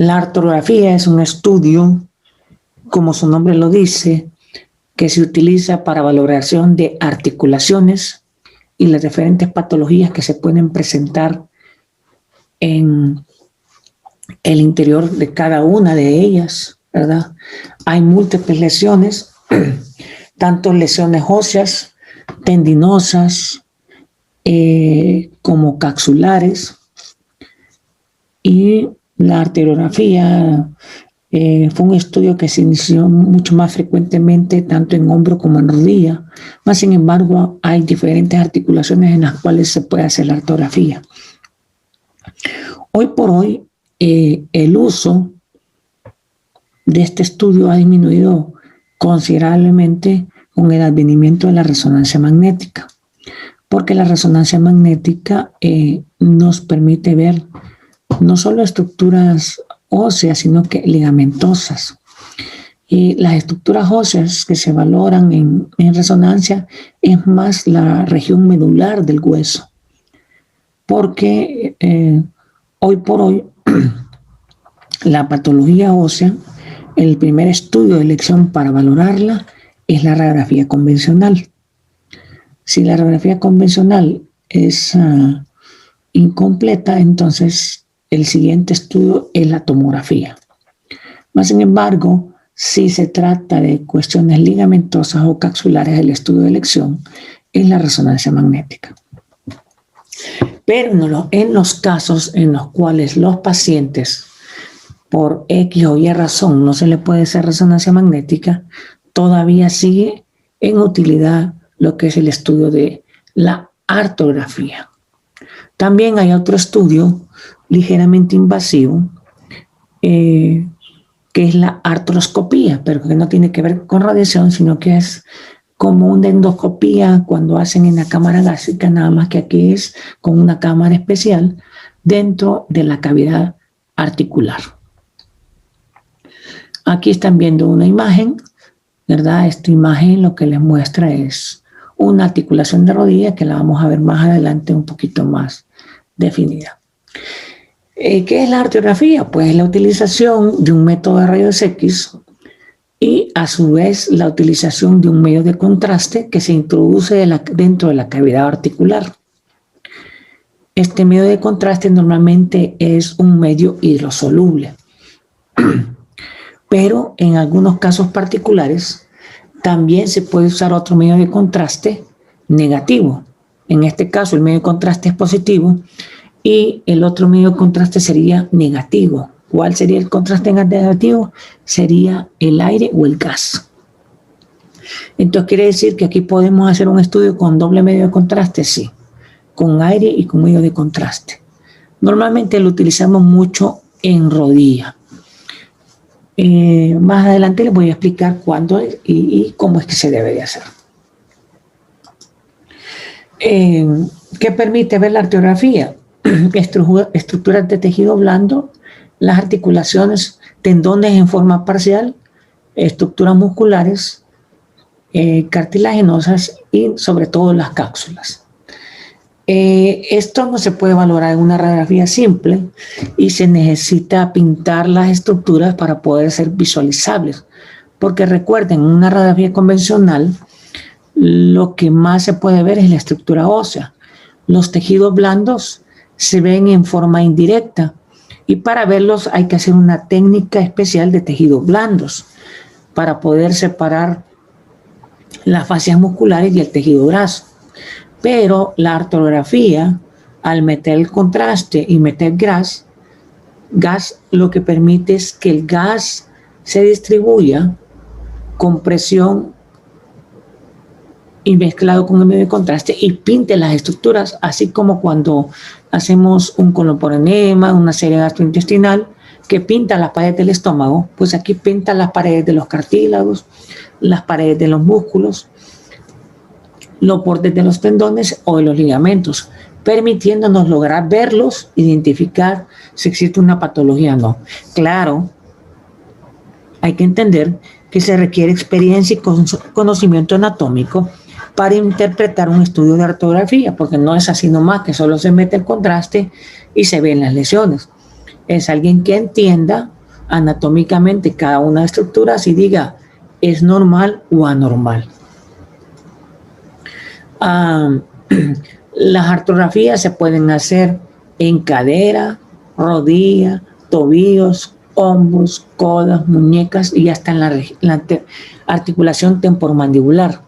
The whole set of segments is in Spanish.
La artrografía es un estudio, como su nombre lo dice, que se utiliza para valoración de articulaciones y las diferentes patologías que se pueden presentar en el interior de cada una de ellas, ¿verdad? Hay múltiples lesiones, tanto lesiones óseas, tendinosas, como capsulares, y la arteriografía fue un estudio que se inició mucho más frecuentemente tanto en hombro como en rodilla, mas sin embargo hay diferentes articulaciones en las cuales se puede hacer la arteriografía. Hoy por hoy el uso de este estudio ha disminuido considerablemente con el advenimiento de la resonancia magnética, porque la resonancia magnética nos permite ver no solo estructuras óseas, sino que ligamentosas. Y las estructuras óseas que se valoran en resonancia es más la región medular del hueso, porque hoy por hoy la patología ósea, el primer estudio de elección para valorarla es la radiografía convencional. Si la radiografía convencional es incompleta, entonces el siguiente estudio es la tomografía. Mas, sin embargo, si se trata de cuestiones ligamentosas o capsulares, el estudio de elección es la resonancia magnética. Pero en los casos en los cuales los pacientes, por X o Y razón, no se le puede hacer resonancia magnética, todavía sigue en utilidad lo que es el estudio de la artrografía. También hay otro estudio ligeramente invasivo, que es la artroscopía, pero que no tiene que ver con radiación, sino que es como una endoscopía cuando hacen en la cámara gástrica, nada más que aquí es con una cámara especial dentro de la cavidad articular. Aquí están viendo una imagen, ¿verdad? Esta imagen lo que les muestra es una articulación de rodilla que la vamos a ver más adelante un poquito más definida. ¿Qué es la arteriografía? Pues la utilización de un método de rayos X y a su vez la utilización de un medio de contraste que se introduce dentro de la cavidad articular. Este medio de contraste normalmente es un medio hidrosoluble, pero en algunos casos particulares también se puede usar otro medio de contraste negativo. En este caso el medio de contraste es positivo y el otro medio de contraste sería negativo. ¿Cuál sería el contraste negativo? Sería el aire o el gas. Entonces quiere decir que aquí podemos hacer un estudio con doble medio de contraste, sí, con aire y con medio de contraste. Normalmente lo utilizamos mucho en rodilla. Más adelante les voy a explicar cuándo y cómo es que se debe de hacer. ¿Qué permite ver la arteriografía? Estructuras de tejido blando, las articulaciones, tendones en forma parcial, estructuras musculares, cartilaginosas y sobre todo las cápsulas. Esto no se puede valorar en una radiografía simple y se necesita pintar las estructuras para poder ser visualizables, porque recuerden, en una radiografía convencional lo que más se puede ver es la estructura ósea. Los tejidos blandos se ven en forma indirecta y para verlos hay que hacer una técnica especial de tejidos blandos para poder separar las fascias musculares y el tejido graso. Pero la arteriografía, al meter el contraste y meter gas, lo que permite es que el gas se distribuya con presión y mezclado con el medio de contraste y pinte las estructuras, así como cuando hacemos un colon por enema, una serie gastrointestinal que pinta las paredes del estómago, pues aquí pinta las paredes de los cartílagos, las paredes de los músculos, los bordes de los tendones o de los ligamentos, permitiéndonos lograr verlos, identificar si existe una patología o no. Claro, hay que entender que se requiere experiencia y conocimiento anatómico para interpretar un estudio de arteriografía, porque no es así nomás que solo se mete el contraste y se ven las lesiones. Es alguien que entienda anatómicamente cada una de las estructuras y diga, ¿es normal o anormal? Las artrografías se pueden hacer en cadera, rodilla, tobillos, hombros, codas, muñecas y hasta en la articulación temporomandibular.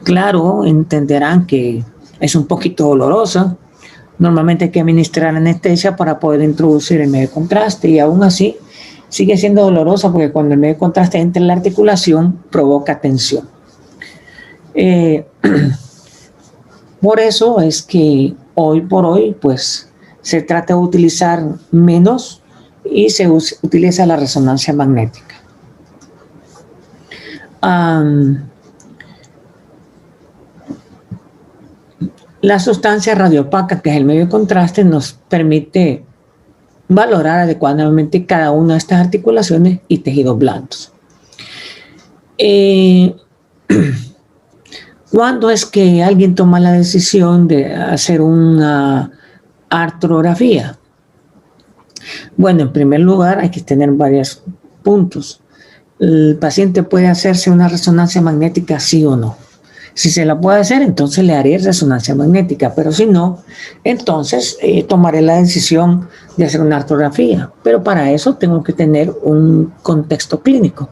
Claro, entenderán que es un poquito dolorosa. Normalmente hay que administrar anestesia para poder introducir el medio de contraste y aún así sigue siendo dolorosa porque cuando el medio de contraste entra en la articulación provoca tensión. Por eso es que hoy por hoy pues se trata de utilizar menos y se utiliza la resonancia magnética. La sustancia radiopaca, que es el medio de contraste, nos permite valorar adecuadamente cada una de estas articulaciones y tejidos blandos. ¿Cuándo es que alguien toma la decisión de hacer una artrografía? Bueno, en primer lugar hay que tener varios puntos. El paciente puede hacerse una resonancia magnética, sí o no. Si se la puede hacer, entonces le haré resonancia magnética, pero si no, entonces tomaré la decisión de hacer una artrografía. Pero para eso tengo que tener un contexto clínico.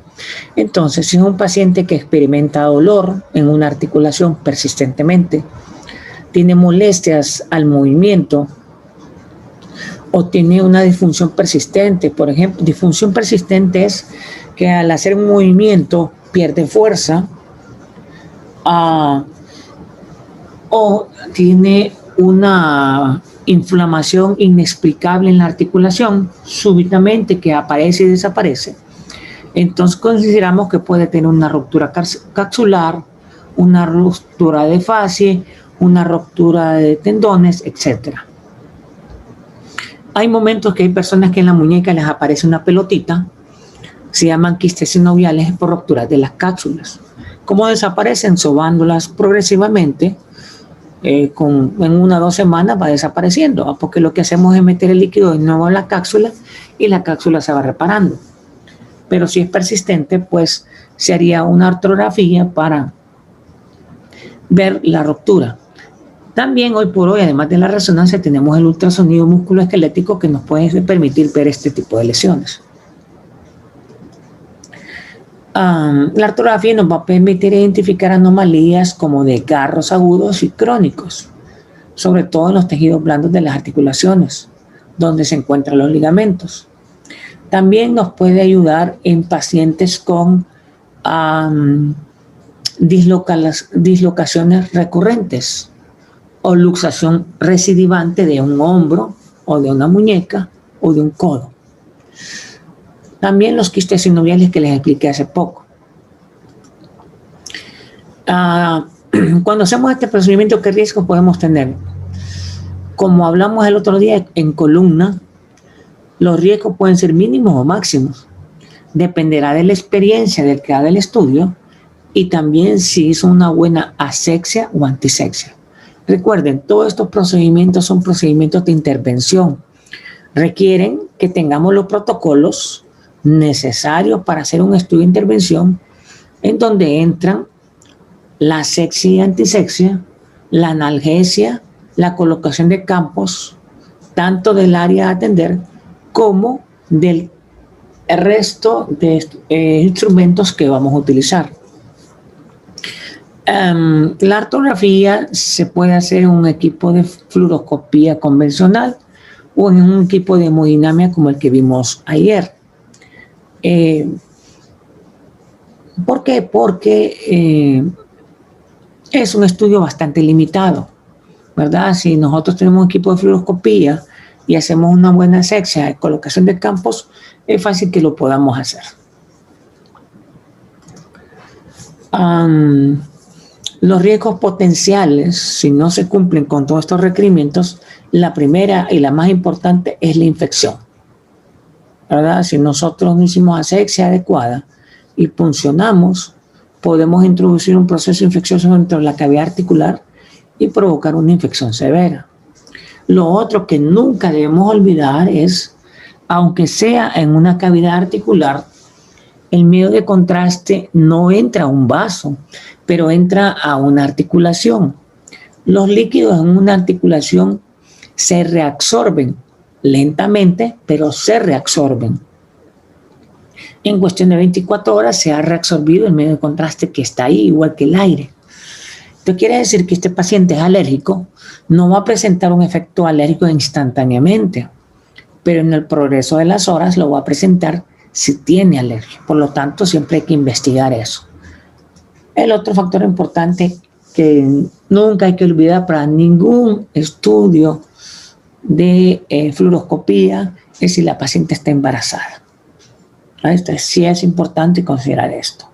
Entonces, si es un paciente que experimenta dolor en una articulación persistentemente, tiene molestias al movimiento o tiene una disfunción persistente, por ejemplo, disfunción persistente es que al hacer un movimiento pierde fuerza, o tiene una inflamación inexplicable en la articulación, súbitamente que aparece y desaparece. Entonces consideramos que puede tener una ruptura capsular, una ruptura de fascia, una ruptura de tendones, etc. Hay momentos que hay personas que en la muñeca les aparece una pelotita, se llaman quistes sinoviales por rupturas de las cápsulas. ¿Cómo desaparecen? Sobándolas progresivamente, en 1 o 2 semanas va desapareciendo, porque lo que hacemos es meter el líquido de nuevo en la cápsula y la cápsula se va reparando. Pero si es persistente, pues se haría una artrografía para ver la ruptura. También hoy por hoy, además de la resonancia, tenemos el ultrasonido musculoesquelético que nos puede permitir ver este tipo de lesiones. La artrografía nos va a permitir identificar anomalías como desgarros agudos y crónicos, sobre todo en los tejidos blandos de las articulaciones, donde se encuentran los ligamentos. También nos puede ayudar en pacientes con dislocaciones recurrentes o luxación recidivante de un hombro o de una muñeca o de un codo. También los quistes sinoviales que les expliqué hace poco. Cuando hacemos este procedimiento, ¿qué riesgos podemos tener? Como hablamos el otro día en columna, los riesgos pueden ser mínimos o máximos. Dependerá de la experiencia del que haga el estudio y también si hizo una buena asexia o antisexia. Recuerden, todos estos procedimientos son procedimientos de intervención. Requieren que tengamos los protocolos necesarios para hacer un estudio de intervención en donde entran la asexia y antisexia, la analgesia, la colocación de campos, tanto del área a atender como del resto de instrumentos que vamos a utilizar. La artrografía se puede hacer en un equipo de fluoroscopía convencional o en un equipo de hemodinamia como el que vimos ayer. ¿Por qué? Porque es un estudio bastante limitado, ¿verdad? Si nosotros tenemos un equipo de fluoroscopía y hacemos una buena asexia de colocación de campos, es fácil que lo podamos hacer. Los riesgos potenciales, si no se cumplen con todos estos requerimientos, la primera y la más importante es la infección, ¿verdad? Si nosotros no hicimos asexia adecuada y puncionamos, podemos introducir un proceso infeccioso dentro de la cavidad articular y provocar una infección severa. Lo otro que nunca debemos olvidar es, aunque sea en una cavidad articular, el medio de contraste no entra a un vaso, pero entra a una articulación. Los líquidos en una articulación se reabsorben lentamente, pero se reabsorben. En cuestión de 24 horas se ha reabsorbido el medio de contraste que está ahí, igual que el aire. Esto quiere decir que este paciente es alérgico, no va a presentar un efecto alérgico instantáneamente, pero en el progreso de las horas lo va a presentar si tiene alergia. Por lo tanto, siempre hay que investigar eso. El otro factor importante que nunca hay que olvidar para ningún estudio de fluoroscopía es si la paciente está embarazada. Sí es importante considerar esto.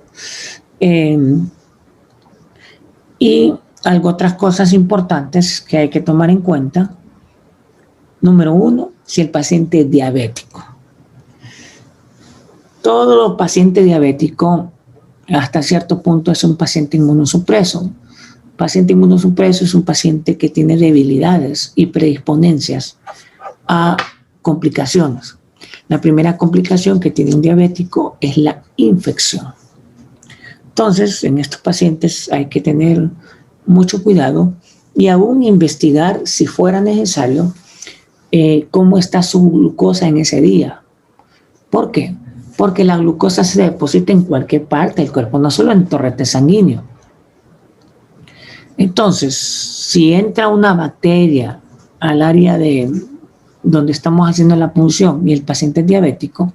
Y otras cosas importantes que hay que tomar en cuenta. Número 1, si el paciente es diabético. Todo los pacientes diabéticos hasta cierto punto es un paciente inmunosupreso. Paciente inmunosupreso es un paciente que tiene debilidades y predisponencias a complicaciones. La primera complicación que tiene un diabético es la infección. Entonces, en estos pacientes hay que tener mucho cuidado y aún investigar, si fuera necesario, cómo está su glucosa en ese día. ¿Por qué? Porque la glucosa se deposita en cualquier parte del cuerpo, no solo en el torrente sanguíneo. Entonces, si entra una bacteria al área de donde estamos haciendo la punción y el paciente es diabético,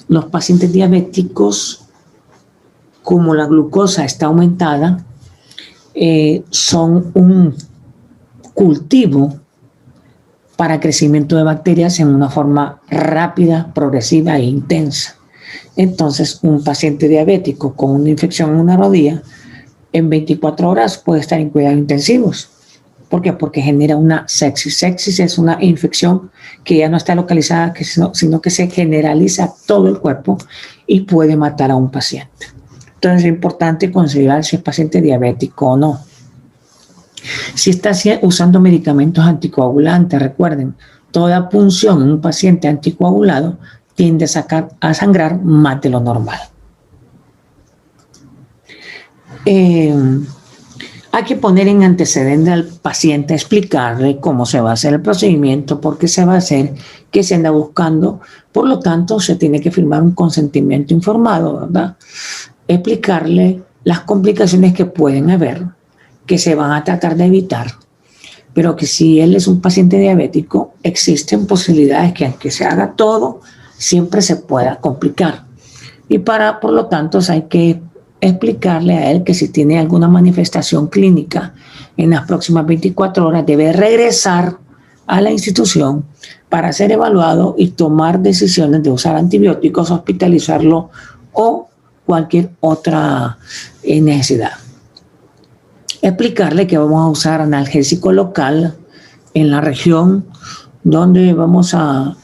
los pacientes diabéticos, como la glucosa está aumentada, son un cultivo para crecimiento de bacterias en una forma rápida, progresiva e intensa. Entonces, un paciente diabético con una infección en una rodilla, en 24 horas puede estar en cuidados intensivos. ¿Por qué? Porque genera una sepsis. Sepsis es una infección que ya no está localizada, sino que se generaliza a todo el cuerpo y puede matar a un paciente. Entonces, es importante considerar si es paciente diabético o no. Si está usando medicamentos anticoagulantes, recuerden, toda punción en un paciente anticoagulado tiende a sangrar más de lo normal. Hay que poner en antecedente al paciente, explicarle cómo se va a hacer el procedimiento, por qué se va a hacer, qué se anda buscando. Por lo tanto, se tiene que firmar un consentimiento informado, ¿verdad? Explicarle las complicaciones que pueden haber, que se van a tratar de evitar, pero que si él es un paciente diabético, existen posibilidades que aunque se haga todo, siempre se pueda complicar. Y por lo tanto, hay que explicarle a él que si tiene alguna manifestación clínica en las próximas 24 horas, debe regresar a la institución para ser evaluado y tomar decisiones de usar antibióticos, hospitalizarlo o cualquier otra necesidad. Explicarle que vamos a usar analgésico local en la región donde vamos a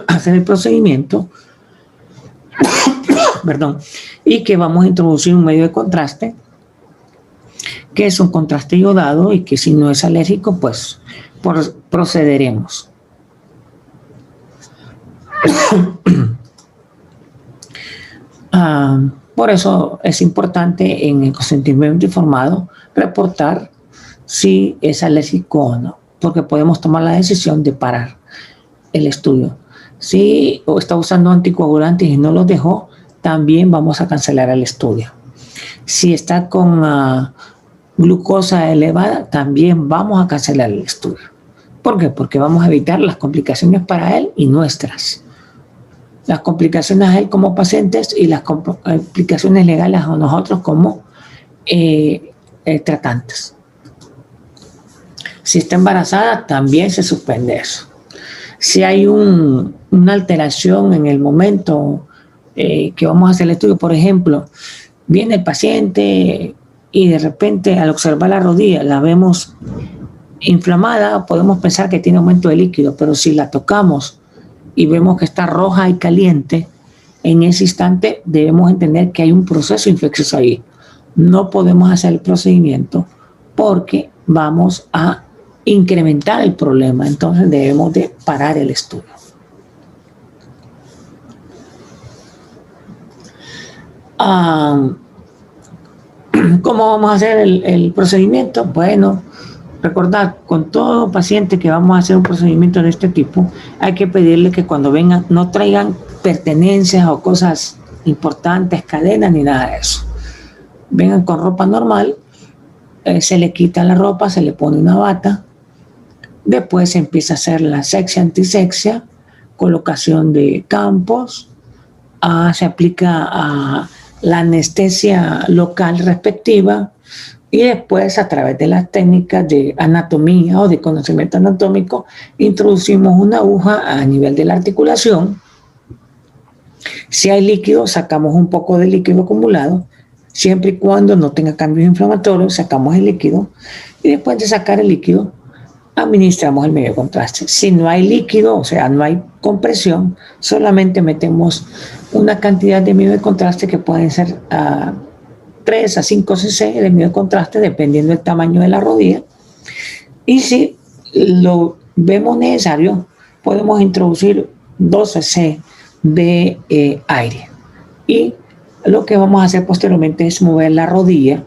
hacer el procedimiento, perdón, y que vamos a introducir un medio de contraste, que es un contraste iodado y que si no es alérgico, pues procederemos. Por eso es importante en el consentimiento informado reportar si es alérgico o no, porque podemos tomar la decisión de parar el estudio. Si está usando anticoagulantes y no los dejó, también vamos a cancelar el estudio. Si está con glucosa elevada, también vamos a cancelar el estudio. ¿Por qué? Porque vamos a evitar las complicaciones para él y nuestras. Las complicaciones a él como pacientes y las complicaciones legales a nosotros como tratantes. Si está embarazada, también se suspende eso. Si hay una alteración en el momento que vamos a hacer el estudio, por ejemplo, viene el paciente y de repente al observar la rodilla la vemos inflamada, podemos pensar que tiene aumento de líquido, pero si la tocamos y vemos que está roja y caliente, en ese instante debemos entender que hay un proceso infeccioso ahí. No podemos hacer el procedimiento porque vamos a incrementar el problema. Entonces debemos de parar el estudio. ¿Cómo vamos a hacer el procedimiento? Bueno, recordar, con todo paciente que vamos a hacer un procedimiento de este tipo, hay que pedirle que cuando vengan no traigan pertenencias o cosas importantes, cadenas ni nada de eso. Vengan con ropa normal, se le quita la ropa, se le pone una bata, después se empieza a hacer la sexia, antisexia, colocación de campos, se aplica la anestesia local respectiva y después a través de las técnicas de anatomía o de conocimiento anatómico introducimos una aguja a nivel de la articulación. Si hay líquido, sacamos un poco de líquido acumulado, siempre y cuando no tenga cambios inflamatorios, sacamos el líquido y después de sacar el líquido administramos el medio de contraste. Si no hay líquido, o sea, no hay compresión, solamente metemos una cantidad de medio de contraste que pueden ser 3 a 5 cc de medio de contraste, dependiendo del tamaño de la rodilla. Y si lo vemos necesario, podemos introducir 2 cc de aire. Y lo que vamos a hacer posteriormente es mover la rodilla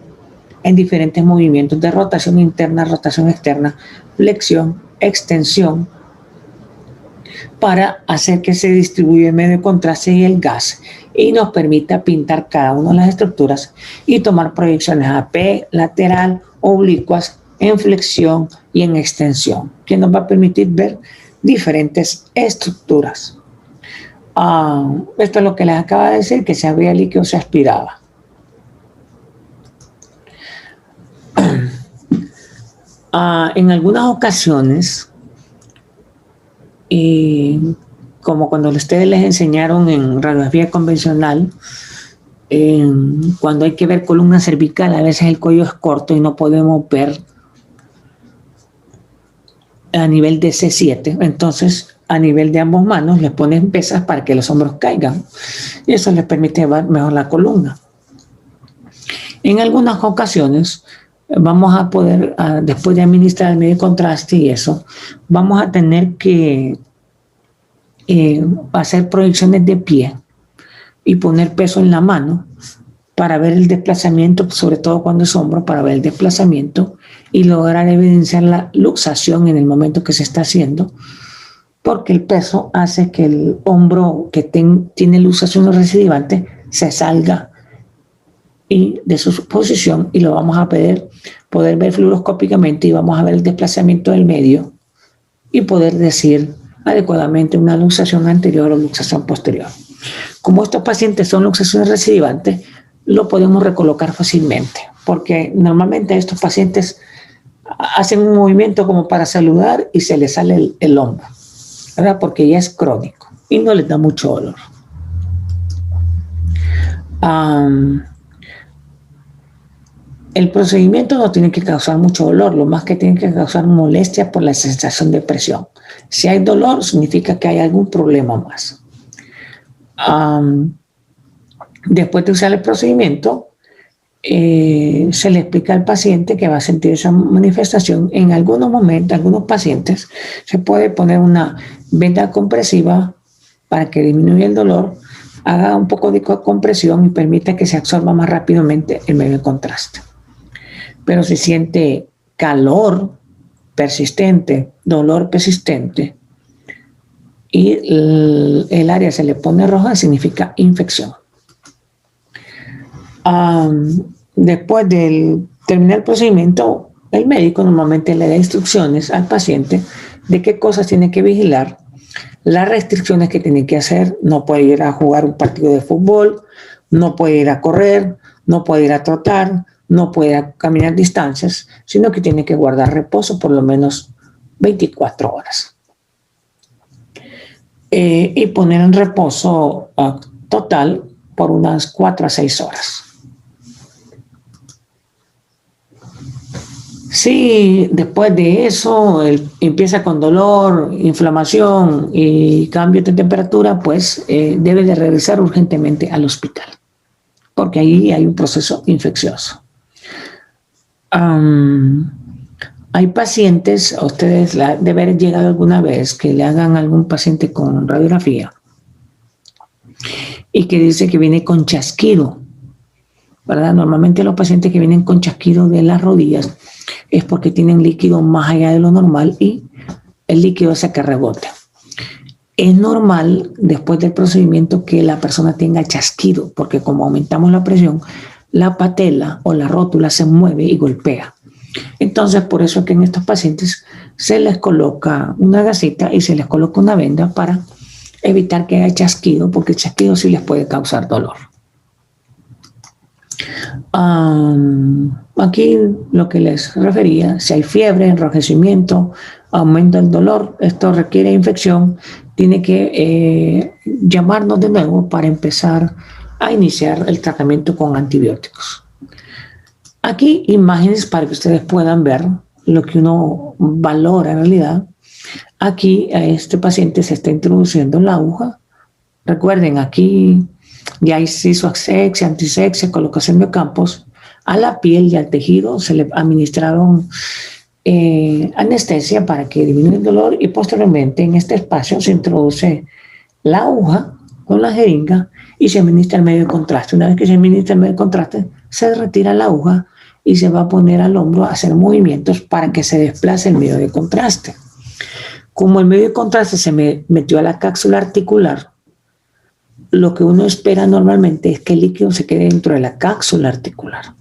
en diferentes movimientos de rotación interna, rotación externa, flexión, extensión, para hacer que se distribuya el medio de contraste y el gas y nos permita pintar cada una de las estructuras y tomar proyecciones AP, lateral, oblicuas, en flexión y en extensión, que nos va a permitir ver diferentes estructuras. Esto es lo que les acaba de decir, que se abría líquido, se aspiraba. En algunas ocasiones, como cuando ustedes les enseñaron en radiografía convencional, cuando hay que ver columna cervical, a veces el cuello es corto y no podemos ver a nivel de C7, entonces a nivel de ambas manos les ponen pesas para que los hombros caigan y eso les permite llevar mejor la columna. En algunas ocasiones vamos a poder, después de administrar el medio de contraste y eso, vamos a tener que hacer proyecciones de pie y poner peso en la mano para ver el desplazamiento, sobre todo cuando es hombro, para ver el desplazamiento y lograr evidenciar la luxación en el momento que se está haciendo, porque el peso hace que el hombro que tiene luxación recidivante se salga y de su posición y lo vamos a poder ver fluoroscópicamente y vamos a ver el desplazamiento del medio y poder decir adecuadamente una luxación anterior o luxación posterior. Como estos pacientes son luxaciones recidivantes, lo podemos recolocar fácilmente, porque normalmente estos pacientes hacen un movimiento como para saludar y se les sale el hombro, ¿verdad? Porque ya es crónico y no les da mucho dolor. El procedimiento no tiene que causar mucho dolor, lo más que tiene que causar molestia por la sensación de presión. Si hay dolor, significa que hay algún problema más. Después de usar el procedimiento, se le explica al paciente que va a sentir esa manifestación. En algunos momentos, algunos pacientes, se puede poner una venda compresiva para que disminuya el dolor, haga un poco de compresión y permita que se absorba más rápidamente el medio de contraste. Pero si siente calor persistente, dolor persistente y el área se le pone roja, significa infección. Después de terminar el procedimiento, el médico normalmente le da instrucciones al paciente de qué cosas tiene que vigilar, las restricciones que tiene que hacer. No puede ir a jugar un partido de fútbol, no puede ir a correr, no puede ir a trotar, no puede caminar distancias, sino que tiene que guardar reposo por lo menos 24 horas. Y poner en reposo total por unas 4 a 6 horas. Si después de eso empieza con dolor, inflamación y cambio de temperatura, pues debe de regresar urgentemente al hospital, porque ahí hay un proceso infeccioso. Hay pacientes, a ustedes debe haber llegado alguna vez que le hagan a algún paciente con radiografía y que dice que viene con chasquido, ¿verdad? Normalmente los pacientes que vienen con chasquido de las rodillas es porque tienen líquido más allá de lo normal y el líquido hace que rebote. Es normal después del procedimiento que la persona tenga chasquido, porque como aumentamos la presión, la patela o la rótula se mueve y golpea. Entonces, por eso es que en estos pacientes se les coloca una gasita y se les coloca una venda para evitar que haya chasquido, porque el chasquido sí les puede causar dolor. Aquí lo que les refería, si hay fiebre, enrojecimiento, aumento del dolor, esto requiere infección, tiene que llamarnos de nuevo para empezar a iniciar el tratamiento con antibióticos. Aquí imágenes para que ustedes puedan ver lo que uno valora en realidad. Aquí a este paciente se está introduciendo la aguja. Recuerden, aquí ya se hizo asepsia, antisepsia, colocación de campos. A la piel y al tejido se le administraron anestesia para que disminuya el dolor y posteriormente en este espacio se introduce la aguja con la jeringa y se administra el medio de contraste. Una vez que se administra el medio de contraste, se retira la aguja y se va a poner al hombro a hacer movimientos para que se desplace el medio de contraste. Como el medio de contraste se metió a la cápsula articular, lo que uno espera normalmente es que el líquido se quede dentro de la cápsula articular.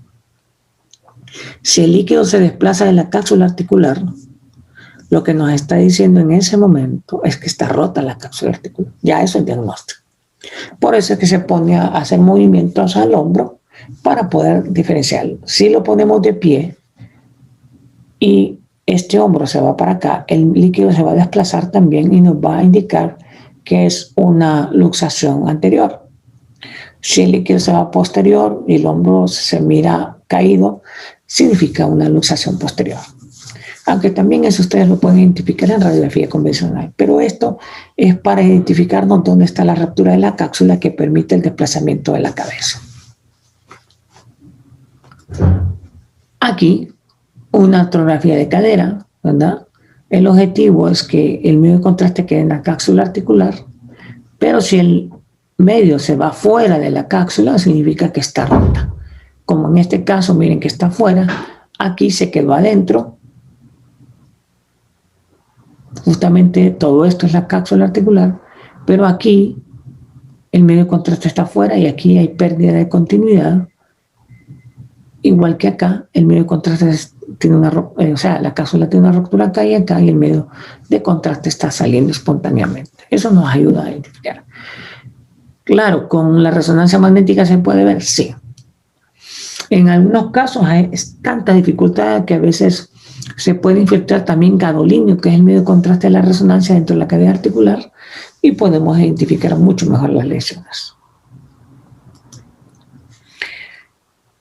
Si el líquido se desplaza de la cápsula articular, lo que nos está diciendo en ese momento es que está rota la cápsula articular. Ya eso es diagnóstico. Por eso es que se pone a hacer movimientos al hombro para poder diferenciarlo. Si lo ponemos de pie y este hombro se va para acá, el líquido se va a desplazar también y nos va a indicar que es una luxación anterior. Si el líquido se va posterior y el hombro se mira caído, significa una luxación posterior. Aunque también eso ustedes lo pueden identificar en radiografía convencional. Pero esto es para identificarnos dónde está la ruptura de la cápsula que permite el desplazamiento de la cabeza. Aquí, una artrografía de cadera, ¿verdad? El objetivo es que el medio de contraste quede en la cápsula articular, pero si el medio se va fuera de la cápsula, significa que está rota. Como en este caso, miren que está fuera, aquí se quedó adentro. Justamente todo esto es la cápsula articular, pero aquí el medio de contraste está fuera y aquí hay pérdida de continuidad. Igual que acá, el medio de contraste tiene la cápsula tiene una ruptura acá y el medio de contraste está saliendo espontáneamente. Eso nos ayuda a identificar. Claro, con la resonancia magnética se puede ver, sí. En algunos casos hay tanta dificultad que a veces se puede infiltrar también gadolinio, que es el medio de contraste de la resonancia dentro de la cadena articular, y podemos identificar mucho mejor las lesiones.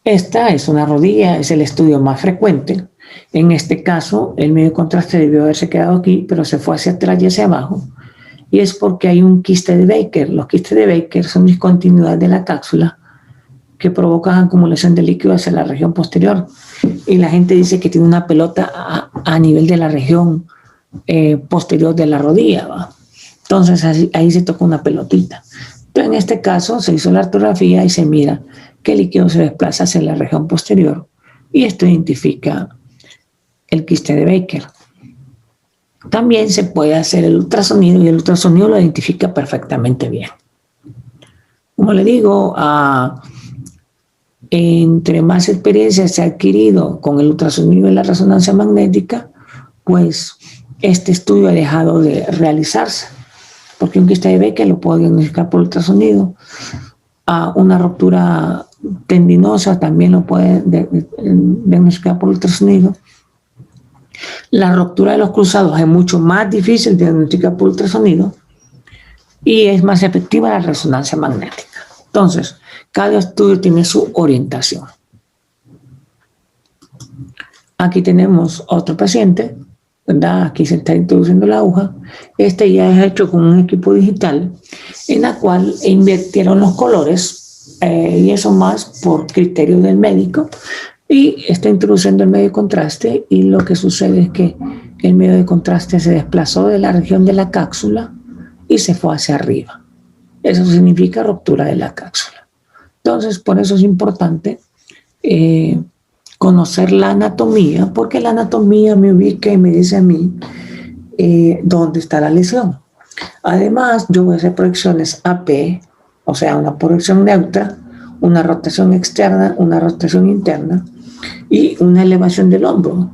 Esta es una rodilla, es el estudio más frecuente. En este caso, el medio de contraste debió haberse quedado aquí, pero se fue hacia atrás y hacia abajo. Y es porque hay un quiste de Baker. Los quistes de Baker son discontinuidades de la cápsula que provocan acumulación de líquido hacia la región posterior. Y la gente dice que tiene una pelota a nivel de la región posterior de la rodilla, ¿va? Entonces ahí se toca una pelotita. Pero en este caso se hizo la artrografía y se mira que el líquido se desplaza hacia la región posterior y esto identifica el quiste de Baker. También se puede hacer el ultrasonido y el ultrasonido lo identifica perfectamente bien. Como le digo, entre más experiencia se ha adquirido con el ultrasonido y la resonancia magnética, pues este estudio ha dejado de realizarse, porque un quiste de Baker lo puedo diagnosticar por ultrasonido. Una ruptura tendinosa también lo puede diagnosticar por ultrasonido. La ruptura de los cruzados es mucho más difícil de diagnosticar por ultrasonido y es más efectiva la resonancia magnética. Entonces, cada estudio tiene su orientación. Aquí tenemos otro paciente, ¿verdad? Aquí se está introduciendo la aguja. Este ya es hecho con un equipo digital en la cual invirtieron los colores y eso más por criterio del médico y está introduciendo el medio de contraste, y lo que sucede es que el medio de contraste se desplazó de la región de la cápsula y se fue hacia arriba. Eso significa ruptura de la cápsula. Entonces, por eso es importante conocer la anatomía, porque la anatomía me ubica y me dice a mí dónde está la lesión. Además, yo voy a hacer proyecciones AP, o sea, una proyección neutra, una rotación externa, una rotación interna y una elevación del hombro.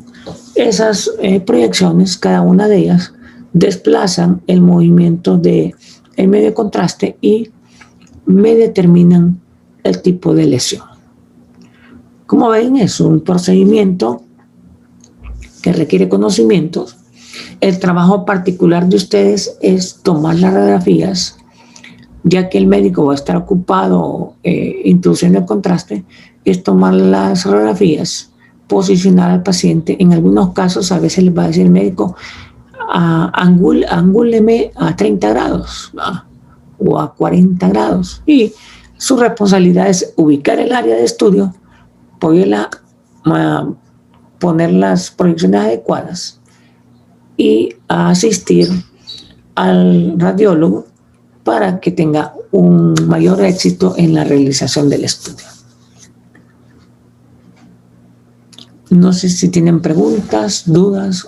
Esas proyecciones, cada una de ellas, desplazan el movimiento del medio de contraste y me determinan el tipo de lesión. Como ven, es un procedimiento que requiere conocimientos. El trabajo particular de ustedes es tomar las radiografías, ya que el médico va a estar ocupado introduciendo el contraste, es tomar las radiografías, posicionar al paciente. En algunos casos, a veces les va a decir el médico, angúleme a 30 grados, ¿no? O a 40 grados. Y su responsabilidad es ubicar el área de estudio, poner las proyecciones adecuadas y asistir al radiólogo para que tenga un mayor éxito en la realización del estudio. No sé si tienen preguntas, dudas.